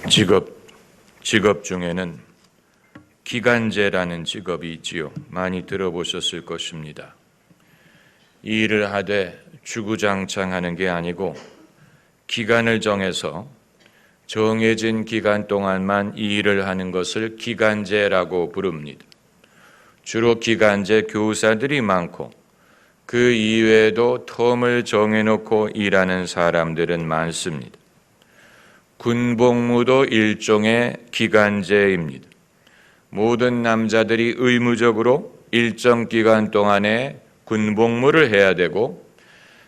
직업 중에는 기간제라는 직업이 있지요. 많이 들어보셨을 것입니다. 이 일을 하되 주구장창하는 게 아니고 기간을 정해서 정해진 기간 동안만 이 일을 하는 것을 기간제라고 부릅니다. 주로 기간제 교사들이 많고 그 이외에도 텀을 정해놓고 일하는 사람들은 많습니다. 군복무도 일종의 기간제입니다. 모든 남자들이 의무적으로 일정 기간 동안에 군복무를 해야 되고,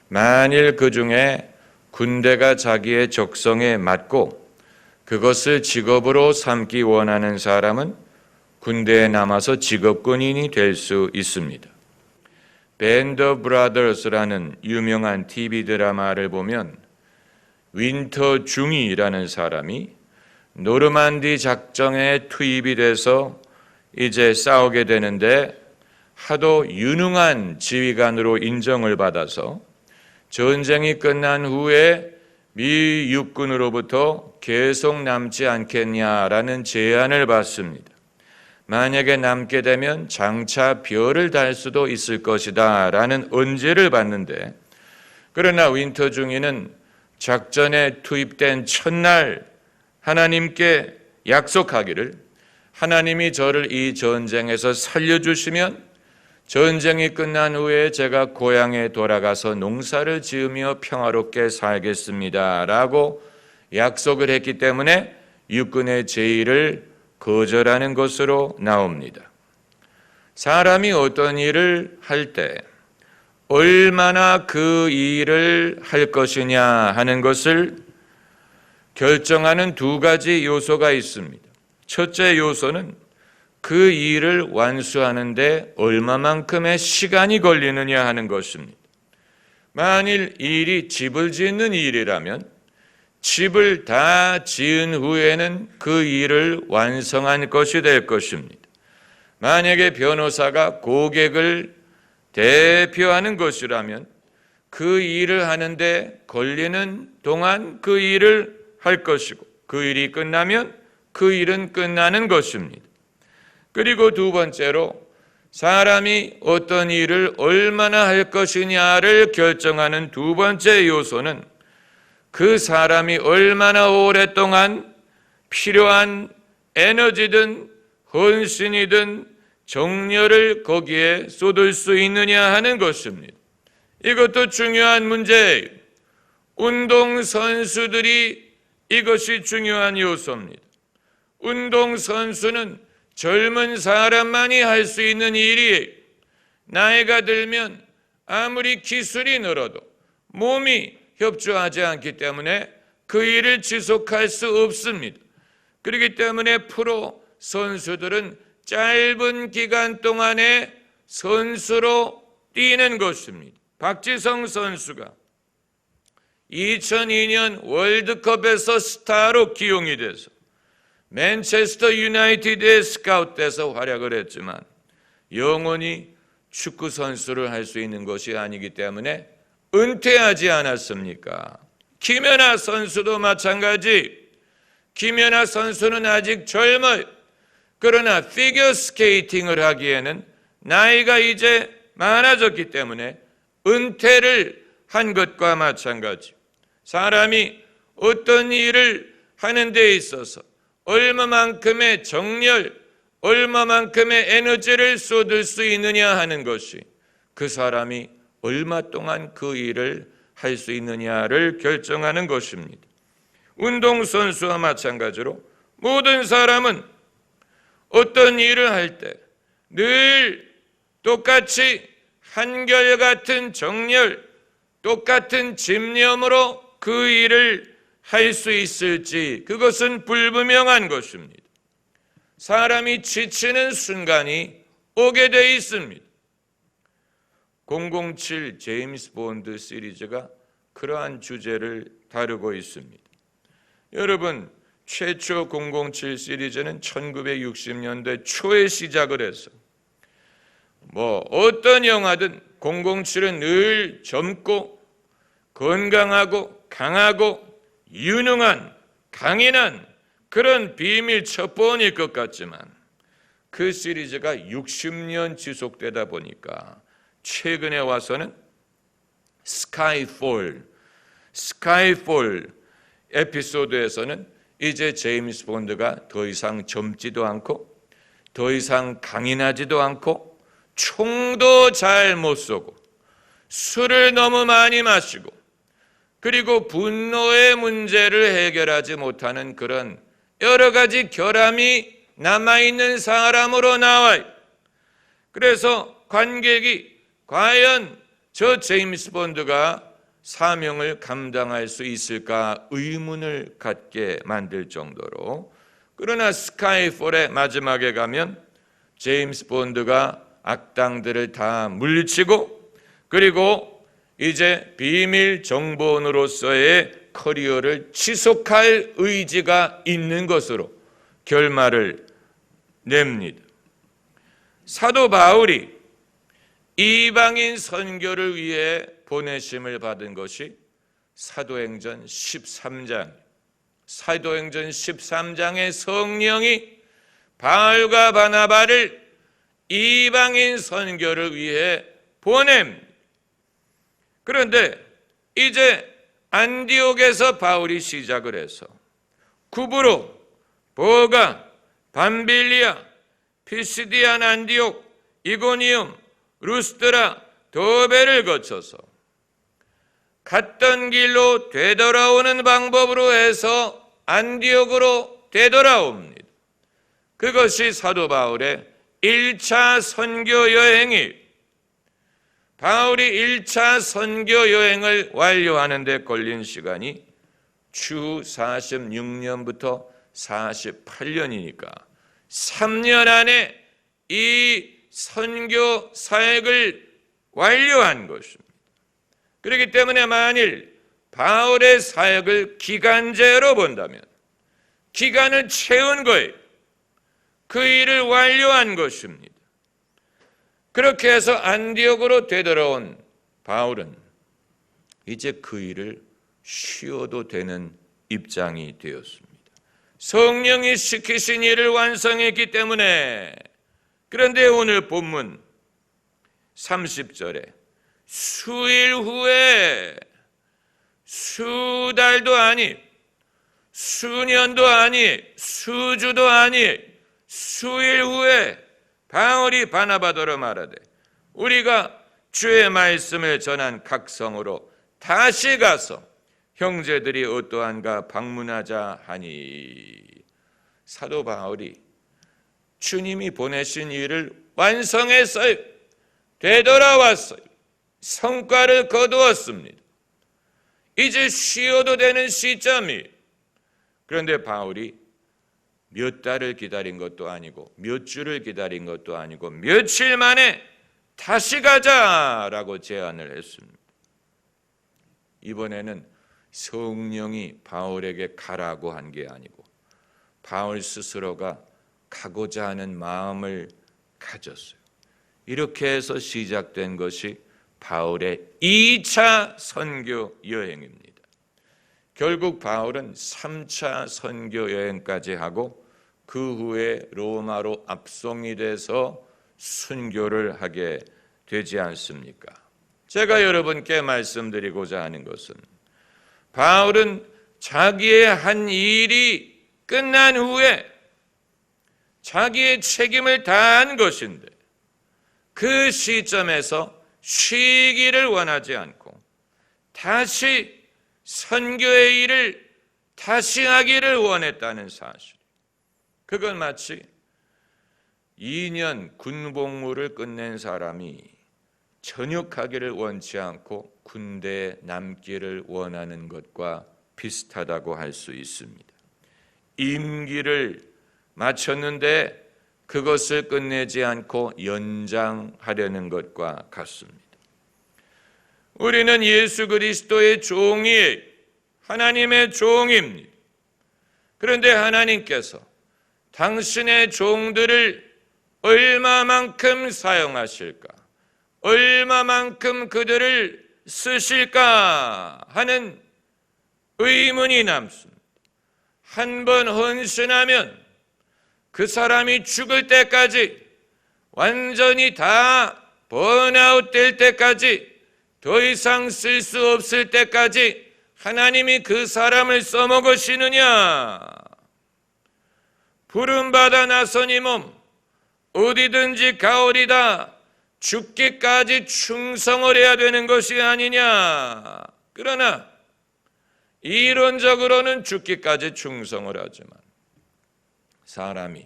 만일 그 중에 군대가 자기의 적성에 맞고 그것을 직업으로 삼기 원하는 사람은 군대에 남아서 직업군인이 될 수 있습니다. 밴드 브라더스라는 유명한 TV 드라마를 보면 윈터 중이라는 사람이 노르만디 작전에 투입이 돼서 이제 싸우게 되는데, 하도 유능한 지휘관으로 인정을 받아서 전쟁이 끝난 후에 미 육군으로부터 계속 남지 않겠냐라는 제안을 받습니다. 만약에 남게 되면 장차 별을 달 수도 있을 것이다 라는 언제를 받는데, 그러나 윈터 중위는 작전에 투입된 첫날 하나님께 약속하기를, 하나님이 저를 이 전쟁에서 살려주시면 전쟁이 끝난 후에 제가 고향에 돌아가서 농사를 지으며 평화롭게 살겠습니다 라고 약속을 했기 때문에 육군의 제의를 거절하는 것으로 나옵니다. 사람이 어떤 일을 할 때 얼마나 그 일을 할 것이냐 하는 것을 결정하는 두 가지 요소가 있습니다. 첫째 요소는 그 일을 완수하는데 얼마만큼의 시간이 걸리느냐 하는 것입니다. 만일 일이 집을 짓는 일이라면 집을 다 지은 후에는 그 일을 완성한 것이 될 것입니다. 만약에 변호사가 고객을 대표하는 것이라면 그 일을 하는데 걸리는 동안 그 일을 할 것이고, 그 일이 끝나면 그 일은 끝나는 것입니다. 그리고 두 번째로 사람이 어떤 일을 얼마나 할 것이냐를 결정하는 두 번째 요소는 그 사람이 얼마나 오랫동안 필요한 에너지든 헌신이든 정열을 거기에 쏟을 수 있느냐 하는 것입니다. 이것도 중요한 문제예요. 운동선수들이 이것이 중요한 요소입니다. 운동선수는 젊은 사람만이 할 수 있는 일이에요. 나이가 들면 아무리 기술이 늘어도 몸이 협조하지 않기 때문에 그 일을 지속할 수 없습니다. 그렇기 때문에 프로 선수들은 짧은 기간 동안에 선수로 뛰는 것입니다. 박지성 선수가 2002년 월드컵에서 스타로 기용이 돼서 맨체스터 유나이티드에 스카웃돼서 활약을 했지만 영원히 축구 선수를 할 수 있는 것이 아니기 때문에 은퇴하지 않았습니까? 김연아 선수도 마찬가지. 김연아 선수는 아직 젊어요. 그러나 피겨 스케이팅을 하기에는 나이가 이제 많아졌기 때문에 은퇴를 한 것과 마찬가지. 사람이 어떤 일을 하는 데 있어서 얼마만큼의 정열, 얼마만큼의 에너지를 쏟을 수 있느냐 하는 것이 그 사람이 얼마 동안 그 일을 할 수 있느냐를 결정하는 것입니다. 운동선수와 마찬가지로 모든 사람은 어떤 일을 할 때 늘 똑같이 한결같은 정열, 똑같은 집념으로 그 일을 할 수 있을지 그것은 불분명한 것입니다. 사람이 지치는 순간이 오게 돼 있습니다. 007 제임스 본드 시리즈가 그러한 주제를 다루고 있습니다. 여러분, 최초 007 시리즈는 1960년대 초에 시작을 해서 어떤 영화든 007은 늘 젊고 건강하고 강하고 유능한 강인한 그런 비밀 첩보원일 것 같지만 그 시리즈가 60년 지속되다 보니까 최근에 와서는 스카이폴 에피소드에서는 이제 제임스 본드가 더 이상 젊지도 않고 더 이상 강인하지도 않고 총도 잘 못 쏘고 술을 너무 많이 마시고 그리고 분노의 문제를 해결하지 못하는 그런 여러 가지 결함이 남아있는 사람으로 나와요. 그래서 관객이 과연 저 제임스 본드가 사명을 감당할 수 있을까 의문을 갖게 만들 정도로, 그러나 스카이폴의 마지막에 가면 제임스 본드가 악당들을 다 물리치고 그리고 이제 비밀 정보원으로서의 커리어를 지속할 의지가 있는 것으로 결말을 냅니다. 사도 바울이 이방인 선교를 위해 보내심을 받은 것이 사도행전 13장에 성령이 바울과 바나바를 이방인 선교를 위해 보냅니다. 그런데 이제 안디옥에서 바울이 시작을 해서 구브로, 버가, 밤빌리아, 피시디안, 안디옥, 이고니움, 루스드라, 더베를 거쳐서 갔던 길로 되돌아오는 방법으로 해서 안디옥으로 되돌아옵니다. 그것이 사도 바울의 1차 선교 여행이, 바울이 1차 선교 여행을 완료하는 데 걸린 시간이 주 46년부터 48년이니까 3년 안에 이 선교 사역을 완료한 것입니다. 그렇기 때문에 만일 바울의 사역을 기간제로 본다면 기간을 채운 거예요. 그 일을 완료한 것입니다. 그렇게 해서 안디옥으로 되돌아온 바울은 이제 그 일을 쉬어도 되는 입장이 되었습니다. 성령이 시키신 일을 완성했기 때문에. 그런데 오늘 본문 30절에 수일 후에, 수달도 아니, 수년도 아니, 수주도 아니, 수일 후에 바울이 바나바더러 말하되 우리가 주의 말씀을 전한 각 성으로 다시 가서 형제들이 어떠한가 방문하자 하니. 사도 바울이 주님이 보내신 일을 완성했어요. 되돌아왔어요. 성과를 거두었습니다. 이제 쉬어도 되는 시점이. 그런데 바울이 몇 달을 기다린 것도 아니고 몇 주를 기다린 것도 아니고 며칠 만에 다시 가자라고 제안을 했습니다. 이번에는 성령이 바울에게 가라고 한 게 아니고 바울 스스로가 가고자 하는 마음을 가졌어요. 이렇게 해서 시작된 것이 바울의 2차 선교 여행입니다. 결국 바울은 3차 선교 여행까지 하고 그 후에 로마로 압송이 돼서 순교를 하게 되지 않습니까? 제가 여러분께 말씀드리고자 하는 것은 바울은 자기의 한 일이 끝난 후에 자기의 책임을 다한 것인데 그 시점에서 쉬기를 원하지 않고 다시 선교의 일을 다시 하기를 원했다는 사실. 그건 마치 2년 군복무를 끝낸 사람이 전역하기를 원치 않고 군대에 남기를 원하는 것과 비슷하다고 할 수 있습니다. 임기를 마쳤는데 그것을 끝내지 않고 연장하려는 것과 같습니다. 우리는 예수 그리스도의 종이 하나님의 종입니다. 그런데 하나님께서 당신의 종들을 얼마만큼 사용하실까, 얼마만큼 그들을 쓰실까 하는 의문이 남습니다. 한 번 헌신하면 그 사람이 죽을 때까지, 완전히 다 번아웃 될 때까지, 더 이상 쓸 수 없을 때까지 하나님이 그 사람을 써먹으시느냐? 부름받아 나선 이 몸 어디든지 가오리다 죽기까지 충성을 해야 되는 것이 아니냐? 그러나 이론적으로는 죽기까지 충성을 하지만 사람이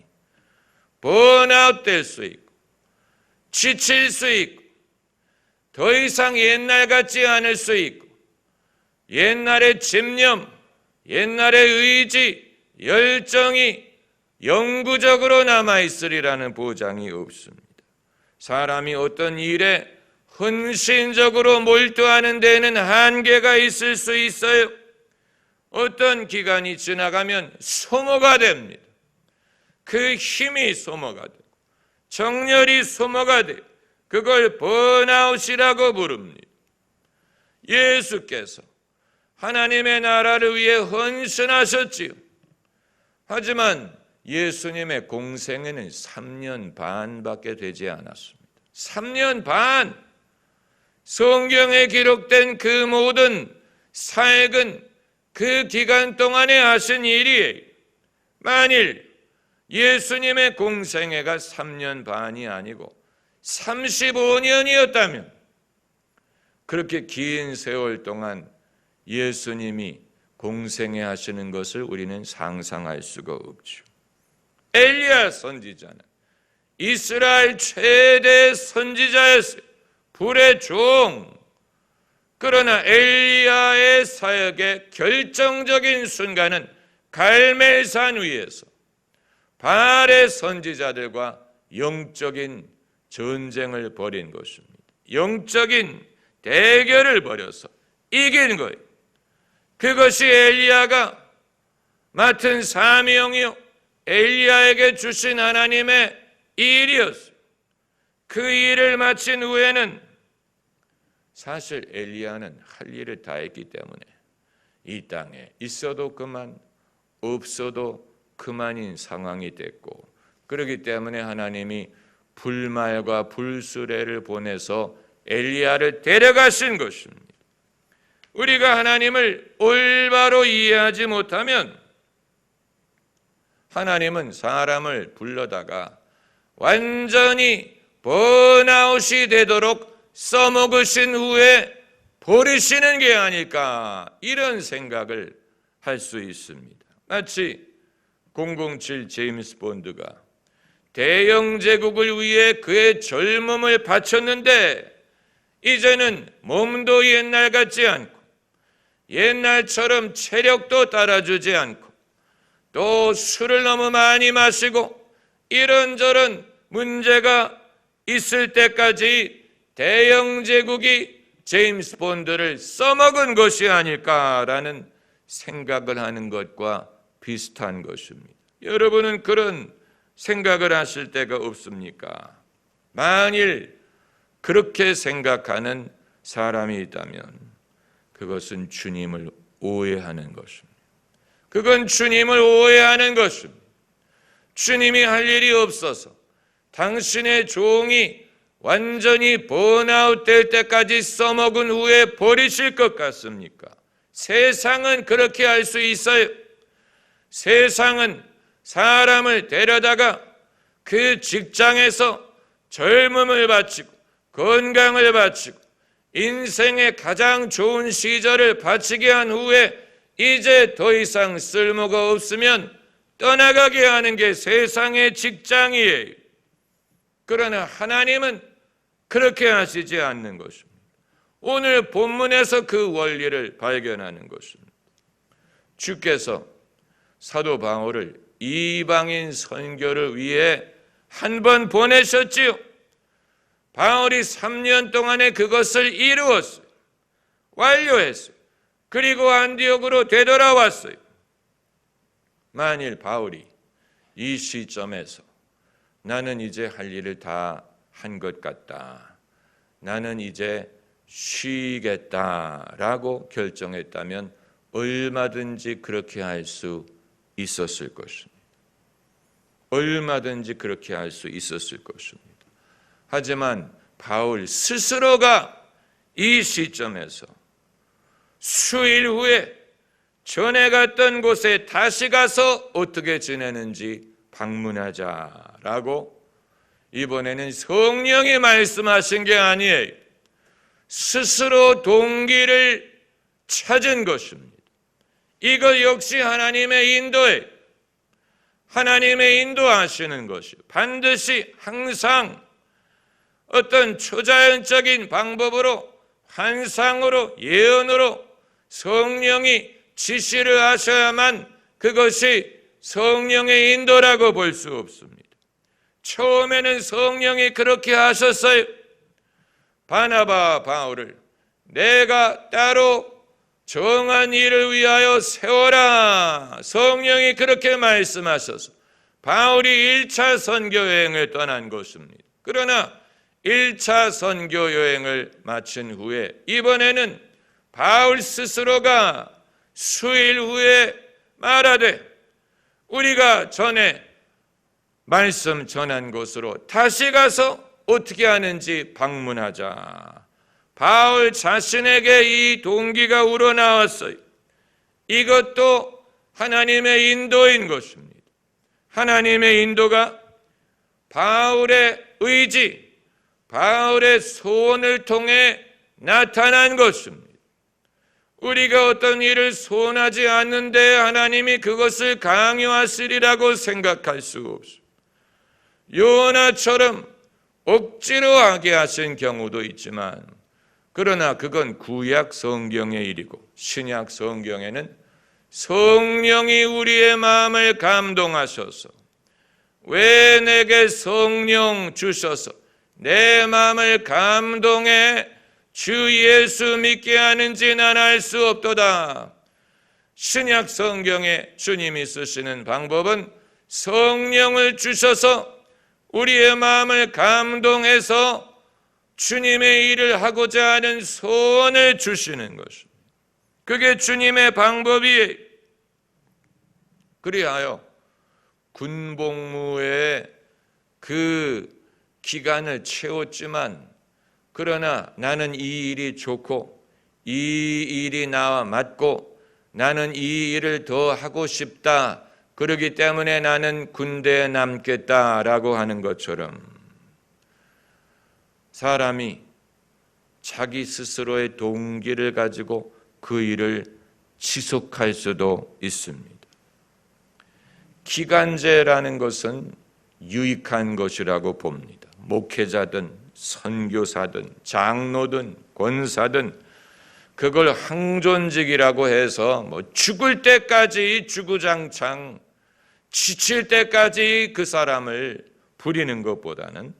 번아웃 될 수 있고 지칠 수 있고 더 이상 옛날 같지 않을 수 있고 옛날의 집념, 옛날의 의지, 열정이 영구적으로 남아있으리라는 보장이 없습니다. 사람이 어떤 일에 헌신적으로 몰두하는 데에는 한계가 있을 수 있어요. 어떤 기간이 지나가면 소모가 됩니다. 그 힘이 소모가 되고 정열이 소모가 되고 그걸 번아웃이라고 부릅니다. 예수께서 하나님의 나라를 위해 헌신하셨지요. 하지만 예수님의 공생애는 3년 반밖에 되지 않았습니다. 3년 반! 성경에 기록된 그 모든 사역은 그 기간 동안에 하신 일이에요. 만일 예수님의 공생애가 3년 반이 아니고 35년이었다면 그렇게 긴 세월 동안 예수님이 공생애 하시는 것을 우리는 상상할 수가 없죠. 엘리야 선지자는 이스라엘 최대 선지자였어요. 불의 종. 그러나 엘리야의 사역의 결정적인 순간은 갈멜산 위에서 바알의 선지자들과 영적인 전쟁을 벌인 것입니다. 영적인 대결을 벌여서 이긴 거예요. 그것이 엘리야가 맡은 사명이요, 엘리야에게 주신 하나님의 일이었어요. 그 일을 마친 후에는 사실 엘리야는 할 일을 다 했기 때문에 이 땅에 있어도 그만, 없어도 그만인 상황이 됐고, 그렇기 때문에 하나님이 불말과 불수레를 보내서 엘리야를 데려가신 것입니다. 우리가 하나님을 올바로 이해하지 못하면 하나님은 사람을 불러다가 완전히 번아웃이 되도록 써먹으신 후에 버리시는 게 아닐까, 이런 생각을 할 수 있습니다. 마치 007 제임스 본드가 대영 제국을 위해 그의 젊음을 바쳤는데 이제는 몸도 옛날 같지 않고 옛날처럼 체력도 따라주지 않고 또 술을 너무 많이 마시고 이런저런 문제가 있을 때까지 대영 제국이 제임스 본드를 써먹은 것이 아닐까라는 생각을 하는 것과 비슷한 것입니다. 여러분은 그런 생각을 하실 때가 없습니까? 만일 그렇게 생각하는 사람이 있다면 그것은 주님을 오해하는 것입니다. 그건 주님을 오해하는 것입니다. 주님이 할 일이 없어서 당신의 종이 완전히 번아웃 될 때까지 써먹은 후에 버리실 것 같습니까? 세상은 그렇게 할 수 있어요. 세상은 사람을 데려다가 그 직장에서 젊음을 바치고 건강을 바치고 인생의 가장 좋은 시절을 바치게 한 후에 이제 더 이상 쓸모가 없으면 떠나가게 하는 게 세상의 직장이에요. 그러나 하나님은 그렇게 하시지 않는 것입니다. 오늘 본문에서 그 원리를 발견하는 것입니다. 주께서 사도 바울을 이방인 선교를 위해 한 번 보내셨지요. 바울이 3년 동안에 그것을 이루었어요. 완료했어요. 그리고 안디옥으로 되돌아왔어요. 만일 바울이 이 시점에서 나는 이제 할 일을 다 한 것 같다, 나는 이제 쉬겠다라고 결정했다면 얼마든지 그렇게 할 수 있었을 것입니다. 얼마든지 그렇게 할 수 있었을 것입니다. 하지만 바울 스스로가 이 시점에서 수일 후에 전에 갔던 곳에 다시 가서 어떻게 지내는지 방문하자라고 이번에는 성령이 말씀하신 게 아니에요. 스스로 동기를 찾은 것입니다. 이거 역시 하나님의 인도예요. 하나님의 인도하시는 것이 반드시 항상 어떤 초자연적인 방법으로 환상으로 예언으로 성령이 지시를 하셔야만 그것이 성령의 인도라고 볼 수 없습니다. 처음에는 성령이 그렇게 하셨어요. 바나바 바울을 내가 따로 정한 일을 위하여 세워라. 성령이 그렇게 말씀하셔서 바울이 1차 선교 여행을 떠난 것입니다. 그러나 1차 선교 여행을 마친 후에 이번에는 바울 스스로가 수일 후에 말하되 우리가 전에 말씀 전한 곳으로 다시 가서 어떻게 하는지 방문하자. 바울 자신에게 이 동기가 우러나왔어요. 이것도 하나님의 인도인 것입니다. 하나님의 인도가 바울의 의지, 바울의 소원을 통해 나타난 것입니다. 우리가 어떤 일을 소원하지 않는데 하나님이 그것을 강요하시리라고 생각할 수 없습니다. 요나처럼 억지로 하게 하신 경우도 있지만 그러나 그건 구약 성경의 일이고 신약 성경에는 성령이 우리의 마음을 감동하셔서 왜 내게 성령 주셔서 내 마음을 감동해 주 예수 믿게 하는지 난 알 수 없도다. 신약 성경에 주님이 쓰시는 방법은 성령을 주셔서 우리의 마음을 감동해서 주님의 일을 하고자 하는 소원을 주시는 것입니다. 그게 주님의 방법이에요. 그리하여 군복무의 그 기간을 채웠지만 그러나 나는 이 일이 좋고 이 일이 나와 맞고 나는 이 일을 더 하고 싶다. 그렇기 때문에 나는 군대에 남겠다라고 하는 것처럼 사람이 자기 스스로의 동기를 가지고 그 일을 지속할 수도 있습니다. 기간제라는 것은 유익한 것이라고 봅니다. 목회자든 선교사든 장로든 권사든 그걸 항존직이라고 해서 죽을 때까지 주구장창 지칠 때까지 그 사람을 부리는 것보다는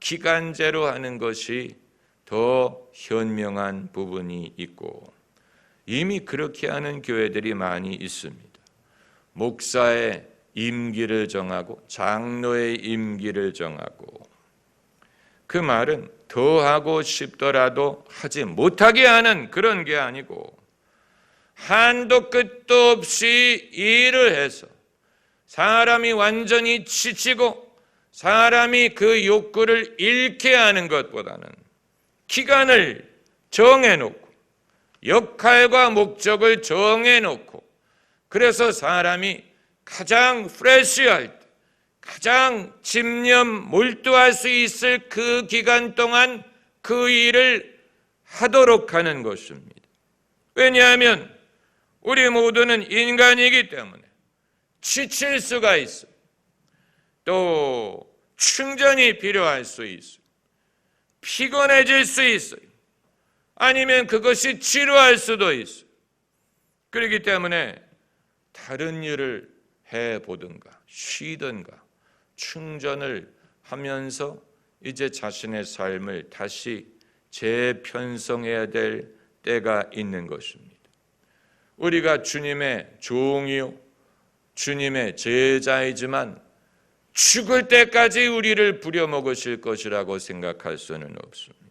기간제로 하는 것이 더 현명한 부분이 있고 이미 그렇게 하는 교회들이 많이 있습니다. 목사의 임기를 정하고 장로의 임기를 정하고 그 말은 더 하고 싶더라도 하지 못하게 하는 그런 게 아니고 한도 끝도 없이 일을 해서 사람이 완전히 지치고 사람이 그 욕구를 잃게 하는 것보다는 기간을 정해놓고 역할과 목적을 정해놓고 그래서 사람이 가장 프레시할 때 가장 집념 몰두할 수 있을 그 기간 동안 그 일을 하도록 하는 것입니다. 왜냐하면 우리 모두는 인간이기 때문에 지칠 수가 있어요. 또 충전이 필요할 수 있어요. 피곤해질 수 있어요. 아니면 그것이 지루할 수도 있어요. 그렇기 때문에 다른 일을 해보든가 쉬든가 충전을 하면서 이제 자신의 삶을 다시 재편성해야 될 때가 있는 것입니다. 우리가 주님의 종이요 주님의 제자이지만 죽을 때까지 우리를 부려먹으실 것이라고 생각할 수는 없습니다.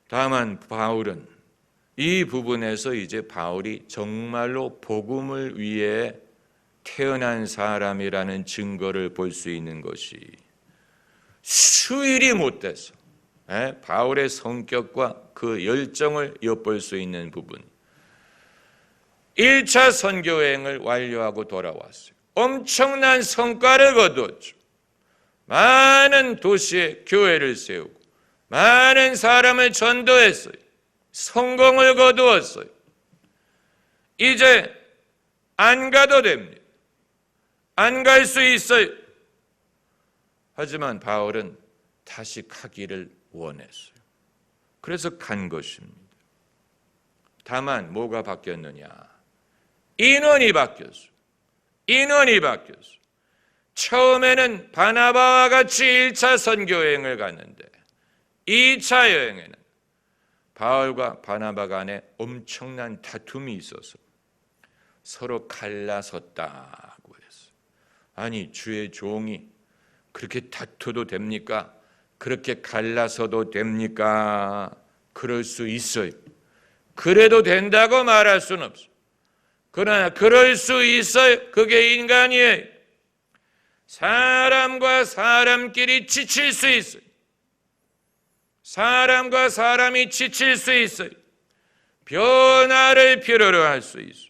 다만 바울은 이 부분에서 이제 바울이 정말로 복음을 위해 태어난 사람이라는 증거를 볼 수 있는 것이 수일이 못돼서 바울의 성격과 그 열정을 엿볼 수 있는 부분. 1차 선교여행을 완료하고 돌아왔어요. 엄청난 성과를 거두었죠. 많은 도시에 교회를 세우고 많은 사람을 전도했어요. 성공을 거두었어요. 이제 안 가도 됩니다. 안 갈 수 있어요. 하지만 바울은 다시 가기를 원했어요. 그래서 간 것입니다. 다만 뭐가 바뀌었느냐? 인원이 바뀌었어요. 인원이 바뀌었어요. 처음에는 바나바와 같이 1차 선교여행을 갔는데 2차 여행에는 바울과 바나바 간에 엄청난 다툼이 있어서 서로 갈라섰다고 했어요. 아니, 주의 종이 그렇게 다투도 됩니까? 그렇게 갈라서도 됩니까? 그럴 수 있어요. 그래도 된다고 말할 수는 없어요. 그러나 그럴 수 있어요. 그게 인간이에요. 사람과 사람끼리 지칠 수 있어요. 사람과 사람이 지칠 수 있어요. 변화를 필요로 할 수 있어요.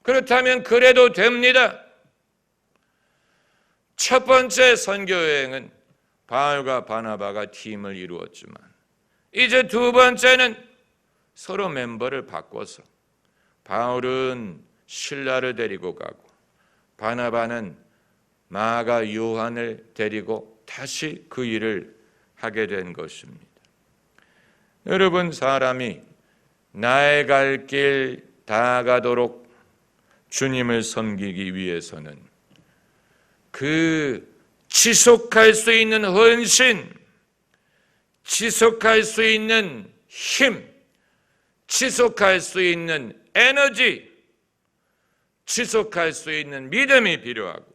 그렇다면 그래도 됩니다. 첫 번째 선교여행은 바울과 바나바가 팀을 이루었지만 이제 두 번째는 서로 멤버를 바꿔서 바울은 실라를 데리고 가고 바나바는 마가 요한을 데리고 다시 그 일을 하게 된 것입니다. 여러분, 사람이 나의 갈 길 다 가도록 주님을 섬기기 위해서는 그 지속할 수 있는 헌신, 지속할 수 있는 힘, 지속할 수 있는 에너지, 지속할 수 있는 믿음이 필요하고,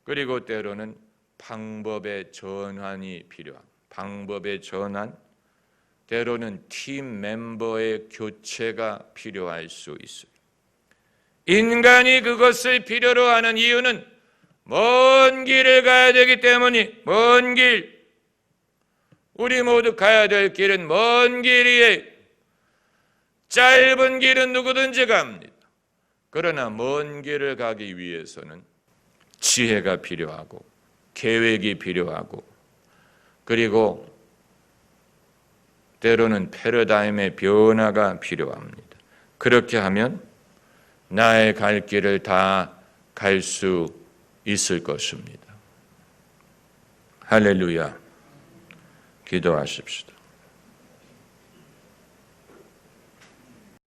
그리고 때로는 방법의 전환이 필요합니다. 방법의 전환, 때로는 팀 멤버의 교체가 필요할 수 있어요. 인간이 그것을 필요로 하는 이유는 먼 길을 가야 되기 때문이, 먼 길, 우리 모두 가야 될 길은 먼 길이에요. 짧은 길은 누구든지 갑니다. 그러나 먼 길을 가기 위해서는 지혜가 필요하고 계획이 필요하고, 그리고 때로는 패러다임의 변화가 필요합니다. 그렇게 하면 나의 갈 길을 다 갈 수 있을 것입니다. 할렐루야. 기도하십시다.